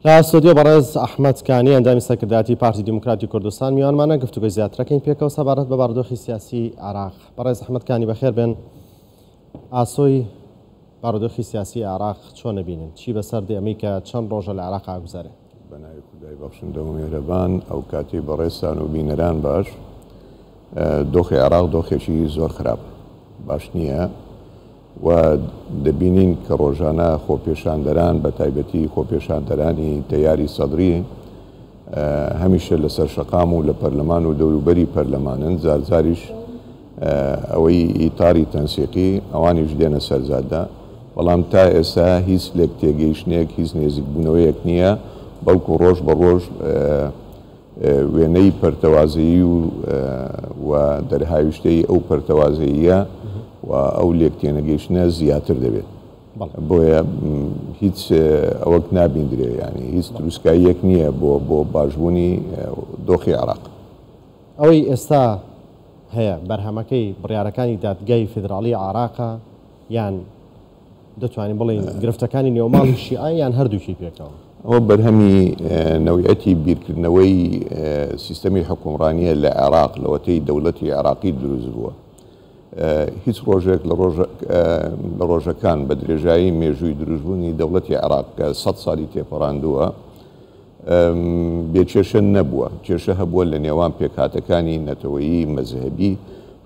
لا استودیو بەڕێز ئەحمەد کانی ئەندامی سەرکردایەتی پارتی دیموکراتی کوردستان میوانمانە گفتوگۆی زیاترەکەین پێکەوە سەبارەت بە بارودۆخی سیاسی عێراق. بەڕێز ئەحمەد کانی بەخێر بێن. ئاسۆی بارودۆخی سیاسی عێراق چۆن نەبینن؟ چی بەسەر دێمی کە چەند ڕۆژە لە عێراق ئاگوزارێ؟ بەناوی خودای بەخشندە و میهرەبان ئەو کاتی بەڕێزان و بینەران باش. دۆخی عێراق دۆخێکی زۆر خراپ باش نییە و دەبینین کە ڕۆژانە خۆپێشاندەران بە تایبەتی خۆپێشاندەرانی تەیاری سەدری هەمیشە لەسەر شەقام و لە پەرلەمان و دەوروبەری پەرلەمانن، زارزاریش ئەوەی ئیتاری تەنسیقی ئەوانیش دێنە سەرزاددا، بەڵام تا ئێستا هیچ لێک تێگەیشتنێک هیچ نێزیکبوونەوەیەک نییە، بەڵکو ڕۆژ بە ڕۆژ وێنەی پەرتەوازایی و دەرهاویشتەی ئەو پەرتەوازەییە و ئەو لێک تێنەگەیشتنە زیاتر دەبێت. بۆیە هیچ ئەوەک نابیندرێ، ینی هیچ دروستکاییەک نییە بۆ باشبوونی دۆخی عێراق. ئەوەی ئێستا هەیە بەرهەمەکەی بڕیارەکانی دادگای فیدراڵی عێراقە یان دەتوانین بڵین گرفتەکانی نێوماڵی شیعە یان هەردووکی پێکەوە؟ ئەوە بەرهەمی نەوعەتی بیرکردنەوەی سیستەمی حکومڕانیە لە عێراق لەوەتەی دەوڵەتی عێراقی دروست بووە. هیچ ڕۆژێک لە ڕۆژەکان بە درێژایی مێژووی دروستبوونی دەوڵەتی عێراق کە 100 ساڵی تێپەڕاندووە بێکێشە نەبووە. کێشە هەبووە لە نێوان پێکهاتەکانی نەتەوەیی مەزهبی،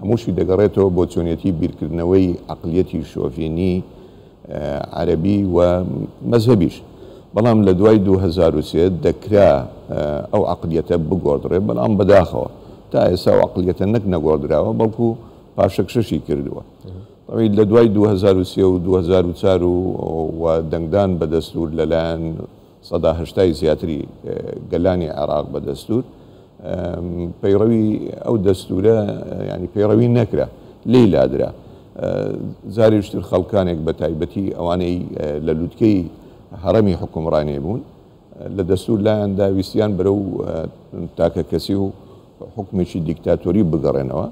هەمووشی دەگەڕێتەوە بۆ چۆنیەتی بیرکردنەوەی عەقلیەتی شۆڤینی عەرەبی و مەزهبیش. بەڵام لە دوای 2003 دەکرا ئەو عەقلیەتە بگۆڕدرێت، بەڵام بەداخەوە تا ئێستا ئەو عەقلیەتە نەک نەگۆڕدراوە، بەڵکو پاشەکشەشی کردووە. لە دوای 2003 و 2004 و دەنگدان بە دەستور لەلایەن 180 زیاتری گەلانی عێراق بە دەستور، پەیڕەوی ئەو دەستورە ینی پەیڕەوی نەکرا، لێی لادرا. زاریشتر خەڵکانێک بە تایبەتی ئەوانەی لە لووتکەی هەڕەمی حکومڕانی بوون لە دەستور لایەن داویستیان بەرەو تاکە کەسی و حکومێکی دیکتاتۆری بگەڕێنەوە.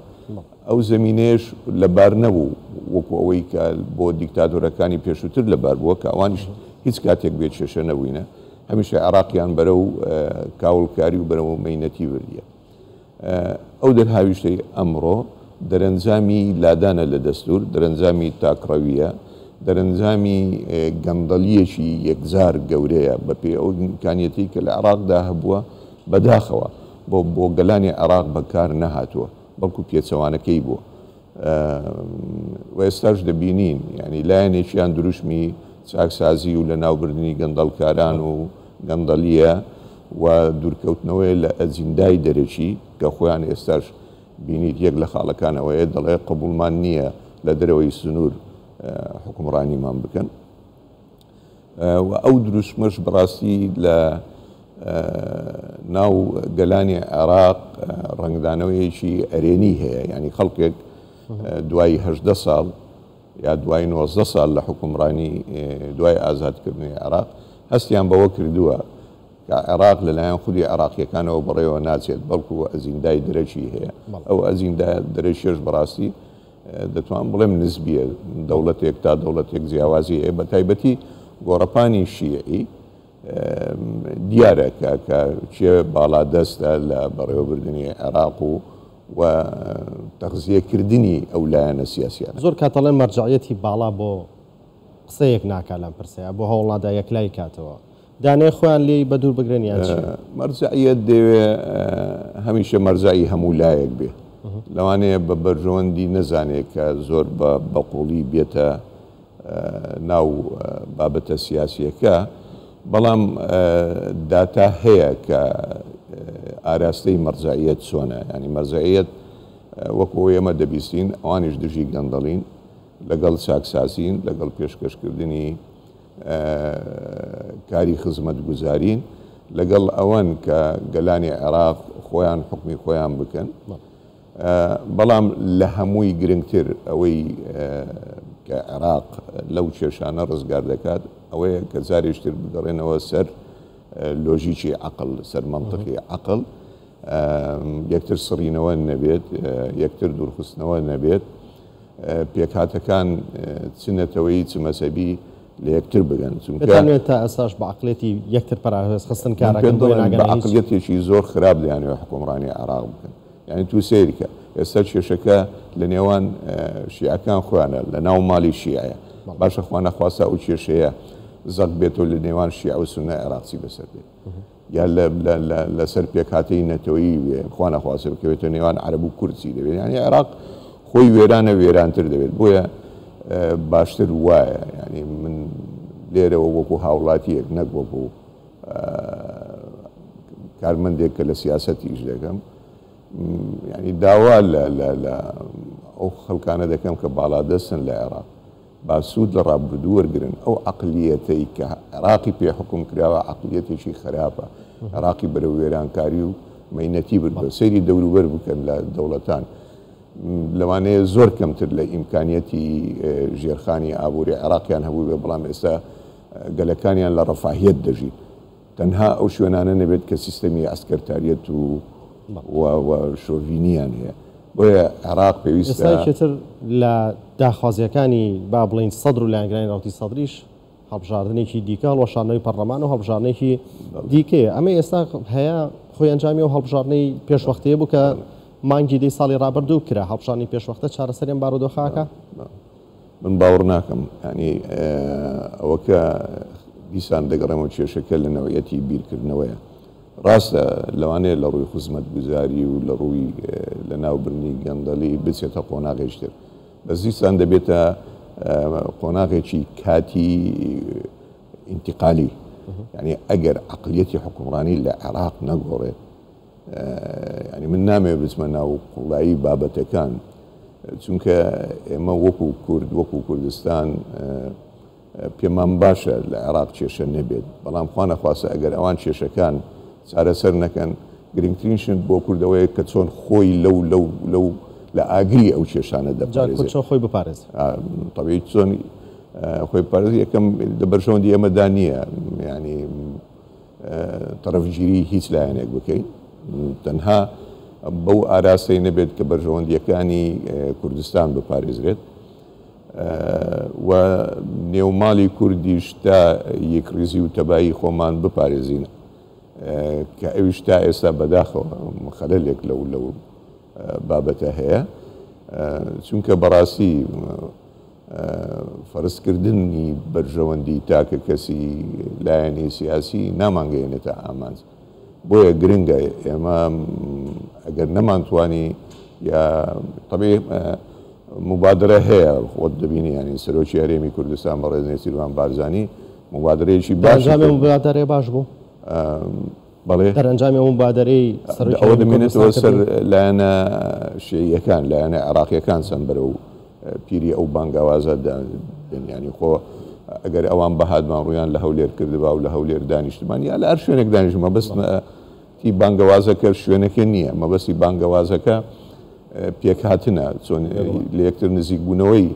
ئەو زەمینەیەش لەبار نەبوو وەکو ئەوەی کە بۆ دیکتاتۆرەکانی پێشووتر لەبار بووە کە ئەوانیش هیچ کاتێک بێت کێشە نەبووینە، هەمیشە عێراقیان بەرەو کاوڵکاری و بەرەو مەینەتی وردیە. ئەو دەرهاویشتەی ئەمڕۆ دەرەنجامی لادانە لە دەستور، دەرەنجامی تاکڕەویە، دەرەنجامی گەندەڵیەکی یەکجار گەورەیە بەپێی ئەو ئیمکانیەتی کە لە عێراقدا هەبووە بەداخەوە بۆ گەلانی عێراق بەکار نەهاتووە، بەڵکو پێچەوانەکەی بووە. و ئێستاش دەبینین ینی لایەنێکیان دروشمی چاکسازی و لە ناوبردننی گەندەڵکاران و گەندەڵیە و دوورکەوتنەوەی لە ئەجیندای دەرەکی کە خۆیان ئێستاش بینیت یەک لە خاڵەکانەوەیە دەڵێ قبوڵمان نییە لە دەرەوەی سنوور حکومڕانیمان بکەن. و ئەو دروشمەش بەڕاستی لە ناو گەلانی عێراق ڕنگدانەوەیەکی ئەرێنی هەیە، ینی خەڵکێک دوای 18 ساڵ یا دوای 19 ساڵ لە حکومڕانی دوای ئازادکردنی عێراق هەستیان بەوە کردووە کە عێراق لەلایەن خودی عێراقیەکانەوە بەڕێوە ناچێت، بەڵکو ئەزیندای درەچی هەیە. ئەو ئەزیندای درەچیش بەڕاستی دەتوان بڵێم نسبیە، دەوڵەتێک تا دەوڵەتێک جیاوازی هەیە، بە تایبەتی گۆڕەپانی شیعی دیارە کە چێ باڵا دەستە لە بەڕێوەبردننی عێراق و تەغزیەکردنی ئەو لایەنە سیاسیانە. زۆر کاتەڵێن مەرجعیەتی باڵا بۆ قسەیەک ناکا لەم پرسەیە، بۆ هەوڵنادا یەکلای کاتەوە دانێ خۆیان لێی بە دوور بگرێنیان مەرجعیەت دەوێ هەمیشە مەرجعی هەموو لایەک بێ، لەوانەیە بە بەرژەوەندی نەزانێت کە زۆر بەقوڵی بێتە ناو بابەتە سیاسیەکە، بەڵام داتا هەیە کە ئاراستەی مەرجعیەت چۆنە. ینی مەرجعیەت وەکو ئێمە دەبیستین ئەوانیش دژی گەندەڵین، لەگەڵ چاکسازین، لەگەڵ پێشکەشکردنی کاری خزمەت گوزارین، لەگەڵ ئەوەن کە گەلانی عێراق خۆیان حکمی خۆیان بکەن. بەڵام لە هەمووی گرنگتر ئەوەی کە عێراق لەو کێشانە ڕزگار دەکات ئەوەیە کە جارێشتر بگەڕێنەوە سەر لۆژیکی عەقڵ، سەر مەنتیقی عەقڵ، یەکتر سڕینەوە نەبێت، یەکتر دوورخستنەوە نەبێت، پێکهاتەکان چ نەتەوەیی چ مەزهەبی لە یەکتر بگەن دەتوانێت تا ئەساش بە عەقڵێتی یەکتر پاراوێز خستن کارەکەن بۆ بە عەقڵێتێکی زۆر خراپ دەیانەوێت حکومڕانی عێراق بکەن یعنی تو سیرکە ئێستا کێشەکە لە نێوان شیعەکان خۆیانە لە ناو ماڵی شیعەیە باشە خوا نەخواستا ئەو کێشەیە زەق بێتەوە لە نێوان شیعە و سوننە عێراقچی بەسەر بێت یا لەسەر پێکهاتەی نەتەوەیی خوا نەخواستا بکەوێتە نێوان عەرەب و کورچی دەبێت یعنی عێراق خۆی وێرانە وێرانتر دەبێت بۆیە باشتر وایە ینی من لێرەوە وەکو هاوڵاتیەک نەک وەکو کارمەندێک کە لە سیاسەتیش دەکەم ینی داوا لە ئەو خەڵکانە دەکەم کە باڵادەستن لە عێراق با سوود لە ڕابردوو وەرگرن ئەو عەقلیەتەی کە عێراقی پێ حکوم کراوە عەقلیەتێکی خراپە عێراقی بەرەو وێرانکاری و مەینەتی بردووە سەیری دەوروبەر بکەن لە دەوڵەتان لەوانەیە زۆر کەمتر لە ئیمکانیەتی ژێرخانی ئابووری عێراقیان هەبوو بێ بەڵام ئێستا گەلەکانیان لە ڕەفاهیەت دەژین تەنها ئەو شوێنانە نەبێت کە سیستەمی ئەسکەرتاریەت و شۆڤینیان هەیە بۆیە عێراق پێویستە ئێستاکێتر لە داخوازیەکانی با بڵین سەدر و لایەنگرانی ڕاوتی سەدریش هەڵبژاردنێکی دیکە هەڵوەشاندنەوەی پەرلەمان و هەڵبژاردنێکی دیکەیە ئەمە ئێستا هەیە خۆی ئەنجامی و هەڵبژاردنەی پێشوەختەیە بوو کە مانگی دەی ساڵی ڕابردوو کرا هەڵبژاردنی پێشوەختە چارەسەریان بارودۆخاکە من باوەڕ ناکەم ینی ئەوەکە دیسان دەگەڕێمەوە کێشەکە لە نەوەیەتی بیرکردنەوەیە ڕاستە لەوانەیە لە ڕووی خزمەتگوزاری و لە ڕووی لە ناوبرنی گەندەڵی بچێتە قۆناغێشتر بەس دیسان دەبێتە قۆناغێکی کاتی ئینتیقالی ینی ئەگەر عەقلیەتی حکومڕانی لە عێراق نەگۆڕێت ینی من نامێ بچمە ناو قوڵایی بابەتەکان چونکە ئێمە وەکو کورد وەکو کوردستان پێمان باشە لە عێراق کێشە نەبێت بەڵام خوا نەخواسە ئەگەر ئەوان کێشەکان چارەسەر نەکەن گرنگترینشن بۆ کوردەوەی کە چۆن خۆی لەو لە ئاگری ئەو کێشانە دەپارێزێت خۆی بپارێز طبیعی چۆن خۆی پارێز یەکەم دەبەرژەوەندی ئێمەدا نییە ینی تەرەفگیری هیچ لایەنێک بکەین تەنها بەو ئاراستەی نەبێت کە بەرژەوەندیەکانی کوردستان بپارێزرێت و نێوماڵی کوردیش تا یەکڕیزی و تەبایی خۆمان بپارێزین کە ئەویش تا ئێستا بەداخەوە خەلەلێک لەو بابەتە هەیە چونکە بەڕاستی فەرزکردنی بەرژەوەندی تاکە کەسی لایەنی سیاسی نامانگەێنێتە ئامانج بۆیە گرنگە ئێمە ئەگەر نەمانتوانی یا طبێ مبادرە هەیە خۆت دەبینی ینی سەرۆکی هەرێمی کوردستان بەڕێز نێچیروان بارزانی مبادرەیەکی مبادرەی باش بوو بەڵێ دەرەنجامی ئەو مبادرەی ئەوە دەمێنێتەوە سەر لایەنە شیعیەکان لایەنە عێراقیەکان چەند بەرەو پیری ئەو بانگاوازە ینی خۆ ئەگەر ئەوان بەهادمان ڕویان لە هەولێر کردبا و لە هەولێر دانیشتمان یا لە هەر شوێنێک دانیشت مەبەستی بانگەوازەکە شوێنەکە نییە مەبەستی بانگەوازەکە پێکهاتنە چۆن لە یەکتر نزیک بوونەوەی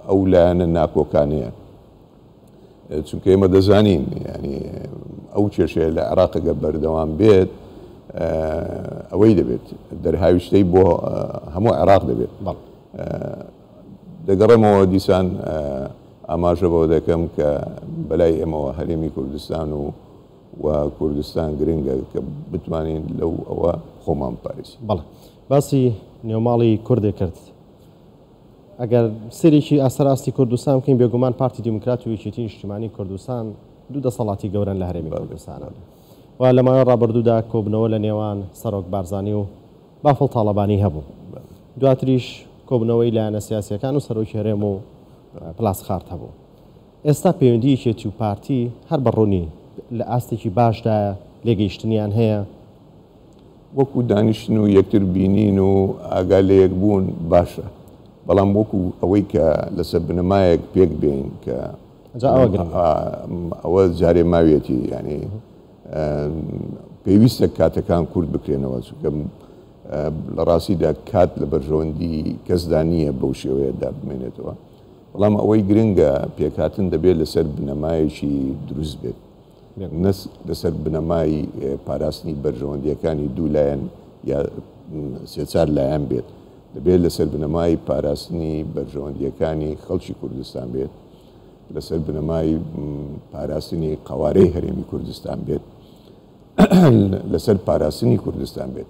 ئەو لایەنە ناکۆکانەیە چونکە ئێمە دەزانین ینی ئەو کێشەیە لە عێراقەگە بەردەوام بێت ئەوەی دەبێت دەرهاویشتەی بۆ هەموو عێراق دەبێت دەگەڕێمەوە دیسان ئاماژە بەوە دەکەم کە بەلای ئێمەوە هەرێمی کوردستان و کوردستان گرنگە کە بتوانین لەو ئەوە خۆمان پارێزی بەڵێ باسی نێوماڵی کوردێک کرد ئەگەر سەرێکی ئاسەراستی کوردستان بکەین بێگومان پارتی دیموکرات و یەکێتی نیشتیمانی کوردستان دوو دەسەڵاتی گەورن لە هەرێمی کوردستانە و لە ماوەی ڕابردوودا کۆبنەوە لە نێوان سەرۆک بارزانی و بافڵ تاڵەبانی هەبوو دواتریش کۆبنەوەی لایەنە سیاسیەکان و سەرۆکی هەرێم و پلاس خارت هەبوو ئێستا پەیوەندی یەکێتی و پارتی هەر بەڕوونی لە ئاستێکی باشدا لێگەیشتنیان هەیە وەکو دانیشتن و یەکتر بینین و ئاگا لە یەک بوون باشە بەڵام وەکو ئەوەی کە لەسەر بنەمایەک پێک بین کە ئەوە جارێ ماوێتی ینی پێویستە کاتەکان کورد بکرێنەوە چونکە لە ڕاستیدا کات لە بەرژەوەندی کەسدا نییە بەو شێوەیەدا بمێنێتەوە بەڵام ئەوەی گرنگە پێکهاتن دەبێت لەسەر بنەمایەکی دروست بێت لەسەر بنەمای پاراستنی بەرژەوەندیەکانی دوو لایەن یا سێ-چار لایەن بێت دەبێت لەسەر بنەمای پاراستنی بەرژەوەندیەکانی خەڵکی کوردستان بێت لەسەر بنەمای پاراستنی قوارەی هەرێمی کوردستان بێت لەسەر پاراستنی کوردستان بێت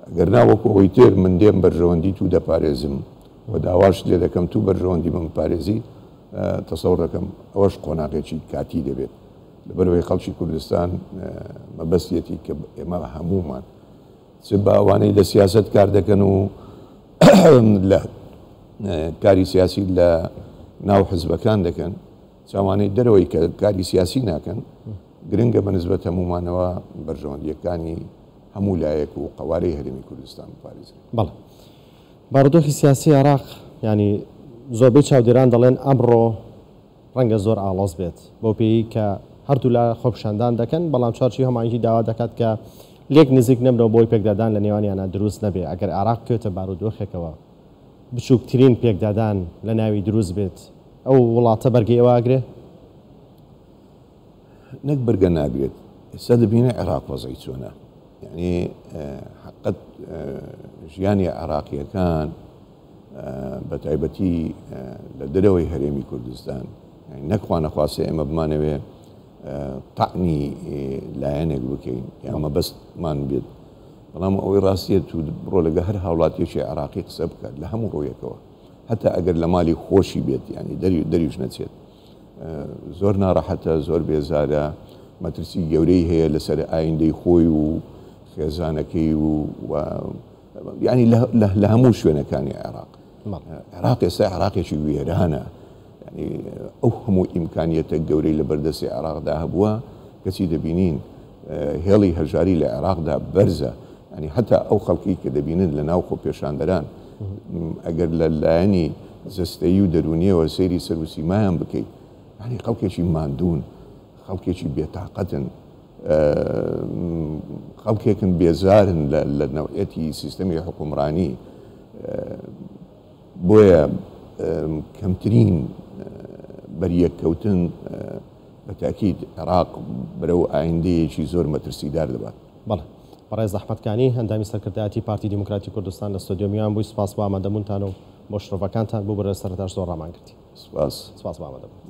ئەگەر ناوەکو ئەوەی تر من دێم بەرژەوەندی تو دەپارێزم و داواش لێ دەکەم تو بەرژەوەندی من پارێزی تەسەوڕ دەکەم ئەوەش قۆناغێکی کاتی دەبێت لەبەرەوەی خەڵکی کوردستان مەبەستێتی کە ئێمە هەمومان چ باوانەی لە سیاست کار دەکەن و لە کاری سیاسی لە ناو حزبەکان دەکەن چاوانەی دەرەوەی کە کاری سیاسی ناکەن گرنگە بەنسبەت هەمومانەوە بەرژەوەندیەکانی هەموو لایەک و قوارەی هەرێمی کوردستان بپارێزن. بەڵێ بارودۆخی سیاسی عێراق ینی زۆربەی چاودێران دەڵێن ئەمڕۆ ڕەنگە زۆر ئاڵۆز بێت بۆ پێی کە هەردوو لە خۆپشاندان دەکەن بەڵام چارچی هەمانیی داوا دەکات کە لێک نزیک نەبنەوە بۆی پێکدادان لە نێوانیانە دروست نەبێ ئەگەر عێراق کێتە بارودۆخێکەوە بچووکترین پێکدادان لە ناوی دروست بێت ئەو وڵاتە بەرگی ئەوە ئاگرێ نەک بەرگە ناگرێت ئێستا دەبینە عێراق وەزعی چۆنە یعنی حقت ژیانی عێراقیەکان بە تایبەتی لە دەرەوەی هەرێمی کوردستان نەخوا نەخواسێ ئێمە بمانەوێ تەعنی لایەنێک بکەین ئێمە بەستمان بێت بەڵام ئەوەی ڕاستیت و بڕۆ لەگە هەر هاوڵاتیەکی عێراقی قسە بکات لە هەموو ڕۆیەکەوە هەتا ئەگەر لە مالی خۆشی بێت ینی دەریش نەچێت زۆر ناڕەحەتە زۆر بێزارە مەترسی گەورەی هەیە لەسەر ئایندەی خۆی و خێزانەکەی و ینی لە هەموو شوێنەکانی عێراق عێراق ئێستا عێراقێکی وێرانە ینی ئەو هەموو ئیمکانیەتە گەورەی لە بەردەستی عێراقدا هەبووە کەچی دەبینین هێڵی هەژاری لە عێراقدا بەرزە ینی هەتا ئەو خەڵکی کە دەبینن لە ناو خۆ پێشاندەران ئەگەر لە لایەنی جستەیی و دەرونیەوە سەیری سەر و سیمایان بکەیت ینی خەڵکێکی ماندوون خەڵکێکی بێتاقەتن خەڵکێکن بێزارن لە نەوعەتی سیستەمی حکومڕانی بۆیە کەمترین بەریەککەوتن بە تاکید عێراق بەرەو ئایندەیەکی زۆر مەترسیدار دەبات. بەڵێ بەڕێز ئەحمەدکانی هەندامی سەرکردایەتی پارتی دیموکراتی کوردستان لە ستۆدیۆمیان بووی سپاس بۆ ئامادەبوونتان و بۆ شرۆڤەکانتان بوو بەرە سەرتاش زۆر ڕامان کردی. سپاس بۆ ئامادەبوون.